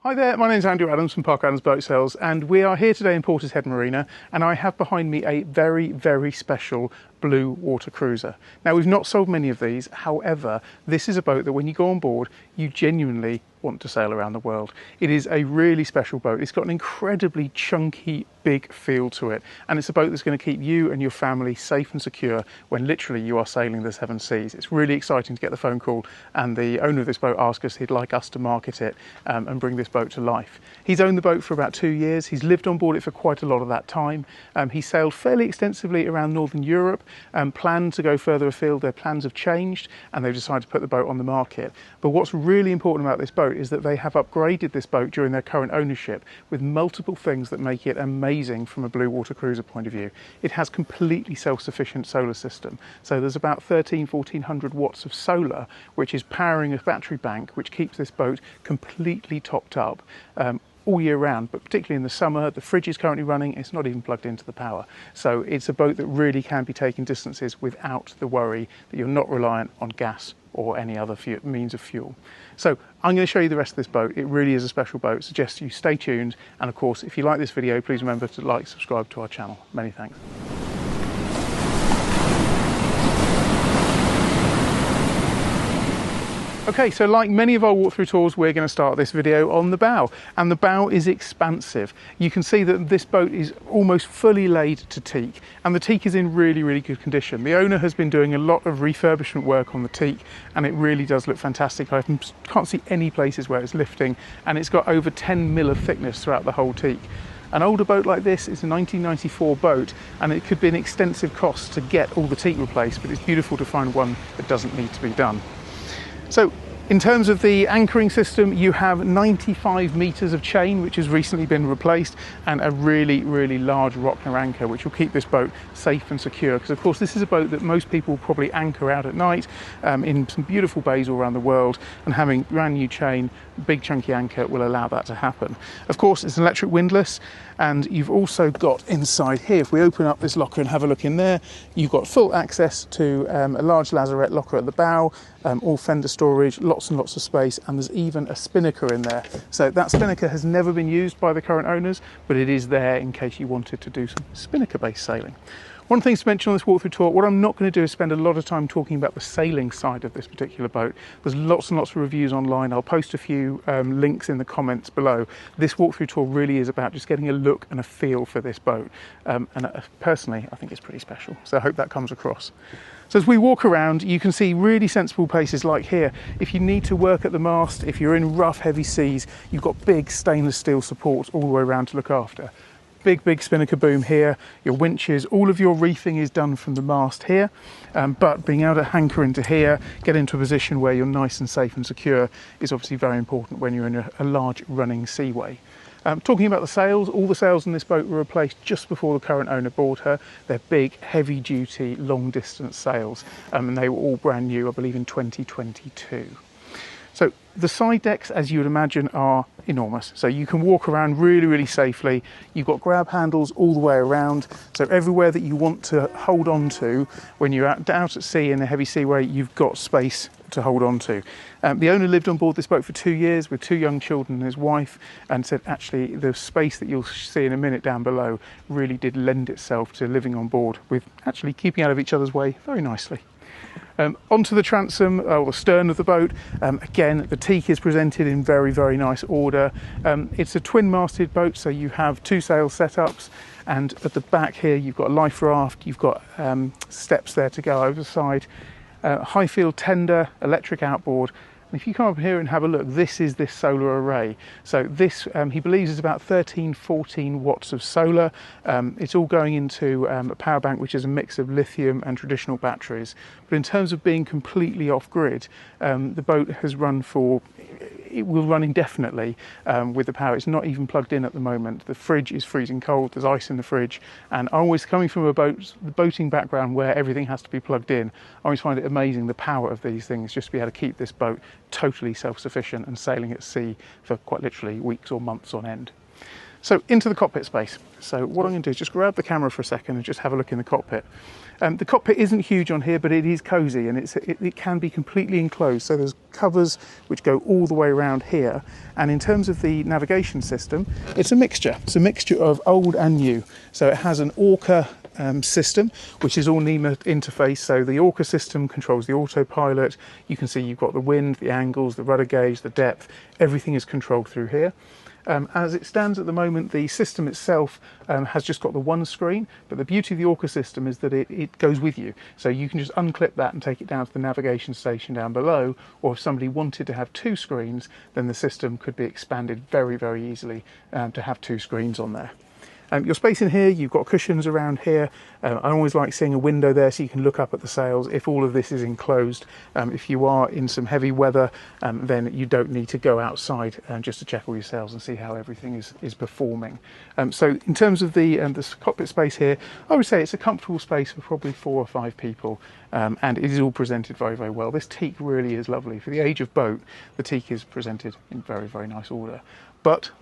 Hi there, my name is Andrew Adams from Park Adams Boat Sales, and we are here today in Portishead Marina, and I have behind me a very, very special Bluewater cruiser. Now, we've not sold many of these, however, this is a boat that when you go on board, you genuinely want to sail around the world. It is a really special boat. It's got an incredibly chunky, big feel to it, and it's a boat that's going to keep you and your family safe and secure when literally you are sailing the seven seas. It's really exciting to get the phone call and the owner of this boat asked us he'd like us to market it and bring this boat to life. He's owned the boat for about 2 years. He's lived on board it for quite a lot of that time. He sailed fairly extensively around Northern Europe, planned to go further afield. Their plans have changed and they've decided to put the boat on the market. But what's really important about this boat is that they have upgraded this boat during their current ownership with multiple things that make it amazing from a Bluewater cruiser point of view. It has completely self-sufficient solar system. So there's about 1400 watts of solar, which is powering a battery bank, which keeps this boat completely topped up all year round, but particularly in the summer. The fridge is currently running, it's not even plugged into the power. So it's a boat that really can be taken distances without the worry that you're not reliant on gas or any other means of fuel. So I'm going to show you the rest of this boat. It really is a special boat. Suggest you stay tuned, and of course, if you like this video, please remember to like, subscribe to our channel. Many thanks. Okay, so like many of our walkthrough tours, we're going to start this video on the bow, and the bow is expansive. You can see that this boat is almost fully laid to teak, and the teak is in really, really good condition. The owner has been doing a lot of refurbishment work on the teak, and it really does look fantastic. I can't see any places where it's lifting, and it's got over 10 mil of thickness throughout the whole teak. An older boat like this is a 1994 boat, and it could be an extensive cost to get all the teak replaced, but it's beautiful to find one that doesn't need to be done. So in terms of the anchoring system, you have 95 meters of chain, which has recently been replaced, and a really, really large Rockner anchor, which will keep this boat safe and secure. Because of course, this is a boat that most people will probably anchor out at night in some beautiful bays all around the world, and having brand new chain, big chunky anchor will allow that to happen. Of course, it's electric windlass, and you've also got inside here, if we open up this locker and have a look in there, you've got full access to a large lazarette locker at the bow, all fender storage, lots and lots of space, and there's even a spinnaker in there. So that spinnaker has never been used by the current owners, but it is there in case you wanted to do some spinnaker-based sailing. One thing to mention on this walkthrough tour, what I'm not going to do is spend a lot of time talking about the sailing side of this particular boat. There's lots and lots of reviews online. I'll post a few links in the comments below. This walkthrough tour really is about just getting a look and a feel for this boat. Personally, I think it's pretty special. So I hope that comes across. So as we walk around, you can see really sensible places like here. If you need to work at the mast, if you're in rough, heavy seas, you've got big stainless steel supports all the way around to look after. Big spinnaker boom here, your winches, all of your reefing is done from the mast here, but being able to anchor into here, get into a position where you're nice and safe and secure is obviously very important when you're in a large running seaway. Talking about the sails, all the sails in this boat were replaced just before the current owner bought her. They're big, heavy duty, long distance sails, and they were all brand new, I believe in 2022. So the side decks, as you would imagine, are enormous. So you can walk around really, really safely. You've got grab handles all the way around. So everywhere that you want to hold on to when you're out at sea in a heavy seaway, you've got space to hold on to. The owner lived on board this boat for 2 years with 2 young children and his wife, and said actually the space that you'll see in a minute down below really did lend itself to living on board with actually keeping out of each other's way very nicely. Onto the transom, or the stern of the boat. Again, the teak is presented in very, very nice order. It's a twin-masted boat, so you have 2 sail setups, and at the back here you've got a life raft, you've got steps there to go over the side, high field tender, electric outboard. And if you come up here and have a look, this is this solar array. So this, he believes, is about 14 watts of solar. It's all going into a power bank, which is a mix of lithium and traditional batteries. But in terms of being completely off-grid, the boat has run for, it will run indefinitely with the power. It's not even plugged in at the moment. The fridge is freezing cold, there's ice in the fridge, and I always, coming from the boating background where everything has to be plugged in, I always find it amazing the power of these things, just to be able to keep this boat totally self-sufficient and sailing at sea for quite literally weeks or months on end. So into the cockpit space. So what I'm going to do is just grab the camera for a second and just have a look in the cockpit. The cockpit isn't huge on here, but it is cosy, and it can be completely enclosed. So there's covers which go all the way around here. And in terms of the navigation system, it's a mixture. It's a mixture of old and new. So it has an Orca system, which is all NEMA interface. So the Orca system controls the autopilot. You can see you've got the wind, the angles, the rudder gauge, the depth. Everything is controlled through here. As it stands at the moment, the system itself has just got the one screen, but the beauty of the Orca system is that it goes with you. So you can just unclip that and take it down to the navigation station down below, or if somebody wanted to have two screens, then the system could be expanded very, very easily to have two screens on there. Your space in here, you've got cushions around here. I always like seeing a window there so you can look up at the sails if all of this is enclosed. If you are in some heavy weather, then you don't need to go outside just to check all your sails and see how everything is performing. So in terms of the cockpit space here, I would say it's a comfortable space for probably 4 or 5 people, and it is all presented very, very well. This teak really is lovely. For the age of boat, the teak is presented in very, very nice order. But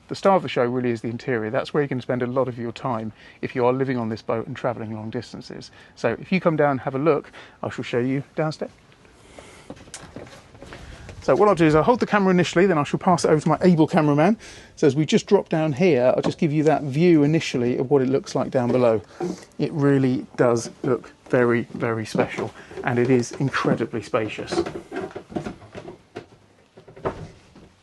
the star of the show really is the interior. That's where you can spend a lot of your time if you are living on this boat and travelling long distances. So if you come down and have a look, I shall show you downstairs. So what I'll do is I'll hold the camera initially, then I shall pass it over to my able cameraman. So as we just drop down here, I'll just give you that view initially of what it looks like down below. It really does look very, very special, and it is incredibly spacious.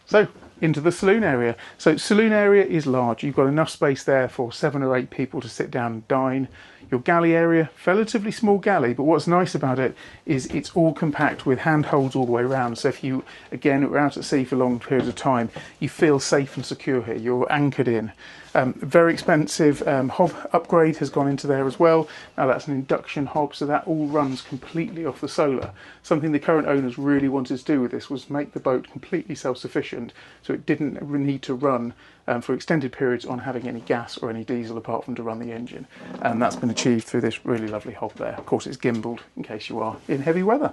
So into the saloon area. So saloon area is large. You've got enough space there for 7 or 8 people to sit down and dine. Your galley area, relatively small galley, but what's nice about it is it's all compact with handholds all the way around. So if you, again, are out at sea for long periods of time, you feel safe and secure here. You're anchored in. Very expensive hob upgrade has gone into there as well. Now that's an induction hob, so that all runs completely off the solar. Something the current owners really wanted to do with this was make the boat completely self-sufficient, so it didn't need to run for extended periods on having any gas or any diesel apart from to run the engine. And that's been achieved through this really lovely hob there. Of course, it's gimbaled in case you are in heavy weather.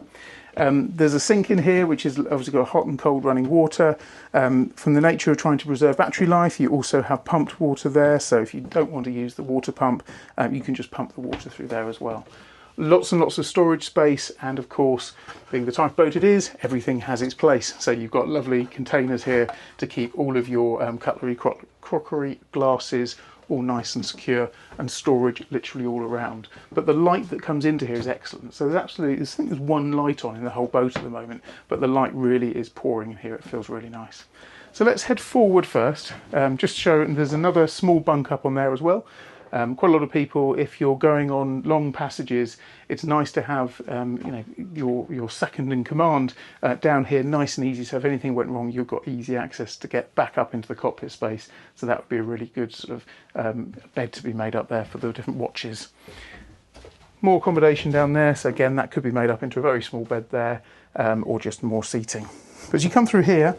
There's a sink in here which is obviously got hot and cold running water. From the nature of trying to preserve battery life, you also have pumped water there, so if you don't want to use the water pump, you can just pump the water through there as well. Lots and lots of storage space, and of course, being the type of boat it is, everything has its place. So you've got lovely containers here to keep all of your cutlery, crockery, glasses, all nice and secure, and storage literally all around. But the light that comes into here is excellent. So there's absolutely, I think there's one light on in the whole boat at the moment, but the light really is pouring in here. It feels really nice. So let's head forward first, just to show, and there's another small bunk up on there as well. Quite a lot of people, if you're going on long passages, it's nice to have your second in command down here, nice and easy. So if anything went wrong, you've got easy access to get back up into the cockpit space. So that would be a really good sort of bed to be made up there for the different watches. More accommodation down there. So again, that could be made up into a very small bed there, or just more seating. But as you come through here,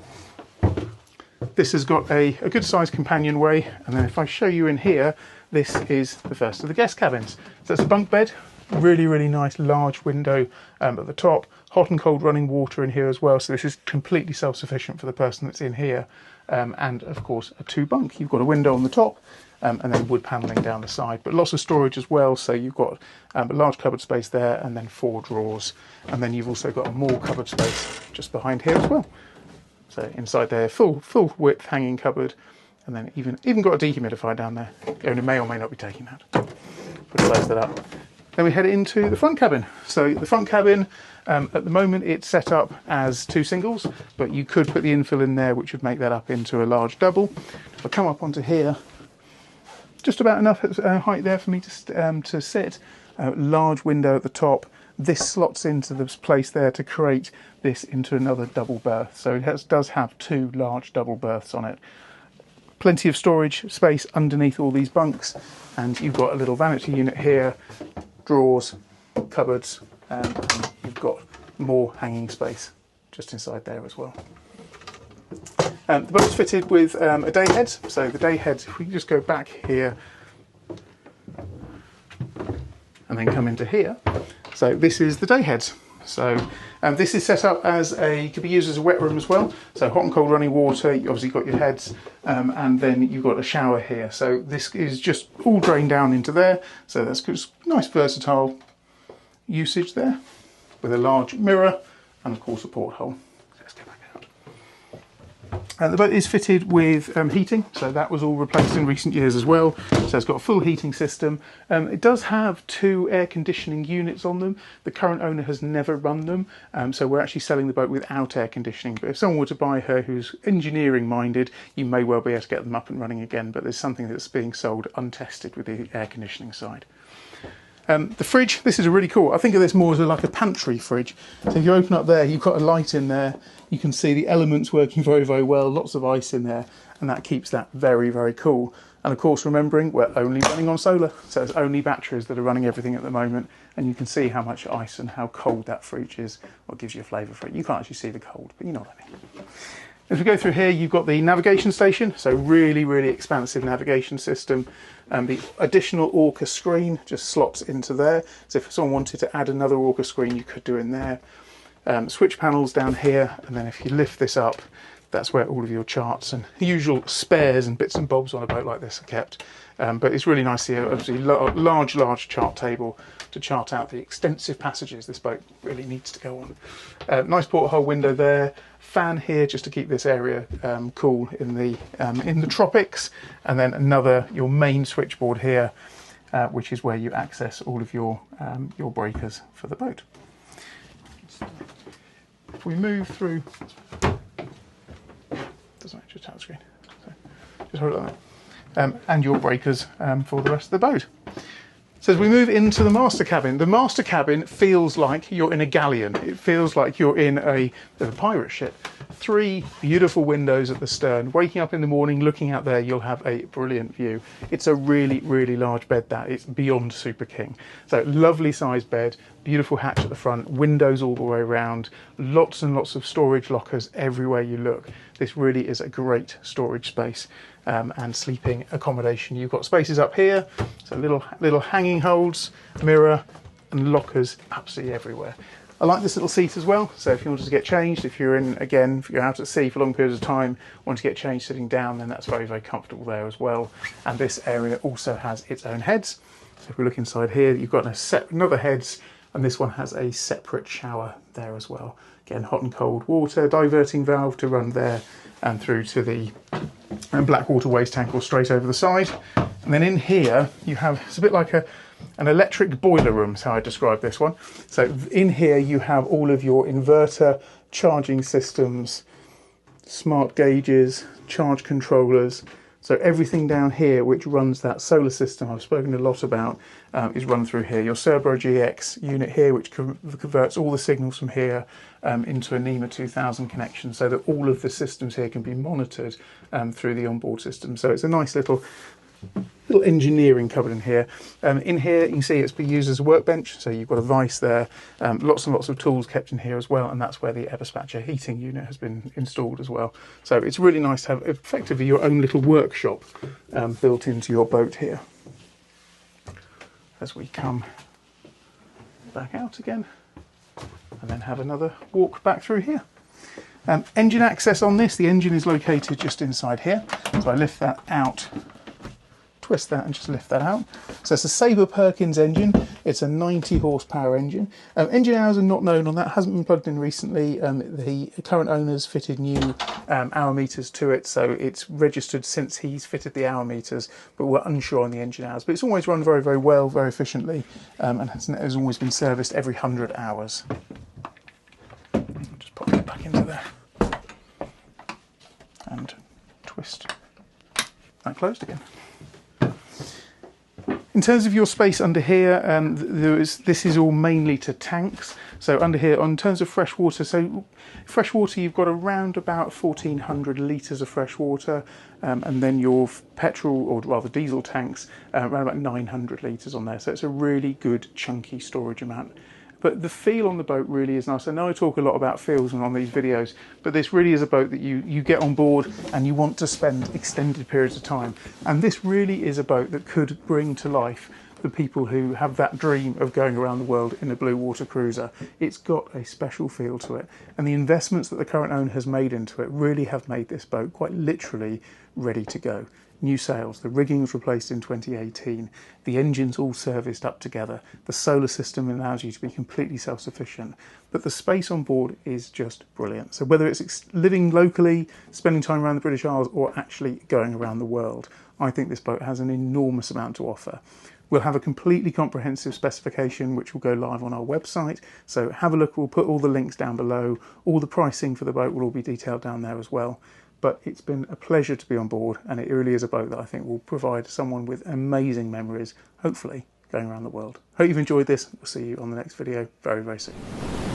this has got a good sized companionway, and then if I show you in here, this is the first of the guest cabins. So it's a bunk bed, really, really nice large window at the top, hot and cold running water in here as well, so this is completely self-sufficient for the person that's in here, and of course a 2-bunk. You've got a window on the top and then wood panelling down the side, but lots of storage as well, so you've got a large cupboard space there and then 4 drawers, and then you've also got more cupboard space just behind here as well. So inside there, full width hanging cupboard, and then even got a dehumidifier down there. The owner may or may not be taking that. But close that up. Then we head into the front cabin. So the front cabin, at the moment it's set up as 2 singles, but you could put the infill in there, which would make that up into a large double. If I come up onto here, just about enough height there for me to sit. Large window at the top. This slots into this place there to create this into another double berth. So it does have 2 large double berths on it. Plenty of storage space underneath all these bunks, and you've got a little vanity unit here, drawers, cupboards, and you've got more hanging space just inside there as well. The boat's fitted with a day head. So the day head, if we just go back here and then come into here. So this is the day head. So This is set up as could be used as a wet room as well. So hot and cold running water, you obviously got your heads, and then you've got a shower here. So this is just all drained down into there. So that's just nice versatile usage there, with a large mirror and of course a porthole. Let's go back out. The boat is fitted with heating, so that was all replaced in recent years as well. So it's got a full heating system. It does have 2 air conditioning units on them. The current owner has never run them, so we're actually selling the boat without air conditioning. But if someone were to buy her who's engineering minded, you may well be able to get them up and running again, but there's something that's being sold untested with the air conditioning side. The fridge, this is really cool. I think of this more as like a pantry fridge. So if you open up there, you've got a light in there. You can see the elements working very, very well. Lots of ice in there, and that keeps that very, very cool. And of course, remembering we're only running on solar, so it's only batteries that are running everything at the moment. And you can see how much ice and how cold that fridge is. Well, it gives you a flavour for it. You can't actually see the cold, but you know what I mean. As we go through here, you've got the navigation station, so really, really expansive navigation system. The additional Orca screen just slots into there. So if someone wanted to add another Orca screen, you could do in there. Switch panels down here, and then if you lift this up, that's where all of your charts and usual spares and bits and bobs on a boat like this are kept. But it's really nice here, obviously large chart table to chart out the extensive passages this boat really needs to go on. Nice porthole window there. Fan here just to keep this area cool in the tropics, and then your main switchboard here, which is where you access all of your breakers for the boat. If we move through, doesn't actually touch screen, so just hold it like that, and your breakers for the rest of the boat. So as we move into the master cabin feels like you're in a galleon. It feels like you're in a pirate ship. 3 beautiful windows at the stern. Waking up in the morning, looking out there, you'll have a brilliant view. It's a really, really large bed, that. It's beyond super king. So lovely sized bed, beautiful hatch at the front, windows all the way around, lots and lots of storage lockers everywhere you look. This really is a great storage space. And sleeping accommodation. You've got spaces up here, so little hanging holds, mirror, and lockers absolutely everywhere. I like this little seat as well, so if you wanted to get changed, if you're out at sea for long periods of time, want to get changed sitting down, then that's very, very comfortable there as well. And this area also has its own heads. So if we look inside here, you've got another heads, and this one has a separate shower there as well. Again, hot and cold water, diverting valve to run there and through to the Blackwater waste tank or straight over the side. And then in here you have, it's a bit like an electric boiler room, is how I describe this one. So in here you have all of your inverter, charging systems, smart gauges, charge controllers. So everything down here which runs that solar system I've spoken a lot about is run through here. Your Cerbo GX unit here, which converts all the signals from here into a NEMA 2000 connection, so that all of the systems here can be monitored through the onboard system. So it's a nice little engineering cupboard in here. In here you can see it's been used as a workbench, so you've got a vise there, lots and lots of tools kept in here as well, and that's where the Everspatcher heating unit has been installed as well. So it's really nice to have effectively your own little workshop built into your boat here. As we come back out again and then have another walk back through here. Engine access on this, the engine is located just inside here, so I lift that out, twist that and just lift that out. So it's a Sabre Perkins engine. It's a 90 horsepower engine. Engine hours are not known on that, hasn't been plugged in recently. The current owner's fitted new hour meters to it, so it's registered since he's fitted the hour meters, but we're unsure on the engine hours. But it's always run very, very well, very efficiently, and has always been serviced every 100 hours. I'll just pop that back into there and twist that closed again. In terms of your space under here, this is all mainly to tanks. So under here, in terms of fresh water, you've got around about 1,400 litres of fresh water, and then your petrol, or rather diesel tanks, around about 900 litres on there. So it's a really good chunky storage amount. But the feel on the boat really is nice. I know I talk a lot about feels on these videos, but this really is a boat that you get on board and you want to spend extended periods of time. And this really is a boat that could bring to life the people who have that dream of going around the world in a blue water cruiser. It's got a special feel to it, and the investments that the current owner has made into it really have made this boat quite literally ready to go. New sails, the rigging was replaced in 2018, the engine's all serviced up together, the solar system allows you to be completely self-sufficient, but the space on board is just brilliant. So whether it's living locally, spending time around the British Isles, or actually going around the world, I think this boat has an enormous amount to offer. We'll have a completely comprehensive specification which will go live on our website, so have a look. We'll put all the links down below. All the pricing for the boat will all be detailed down there as well. But it's been a pleasure to be on board, and it really is a boat that I think will provide someone with amazing memories, hopefully going around the world. Hope you've enjoyed this. We'll see you on the next video very, very soon.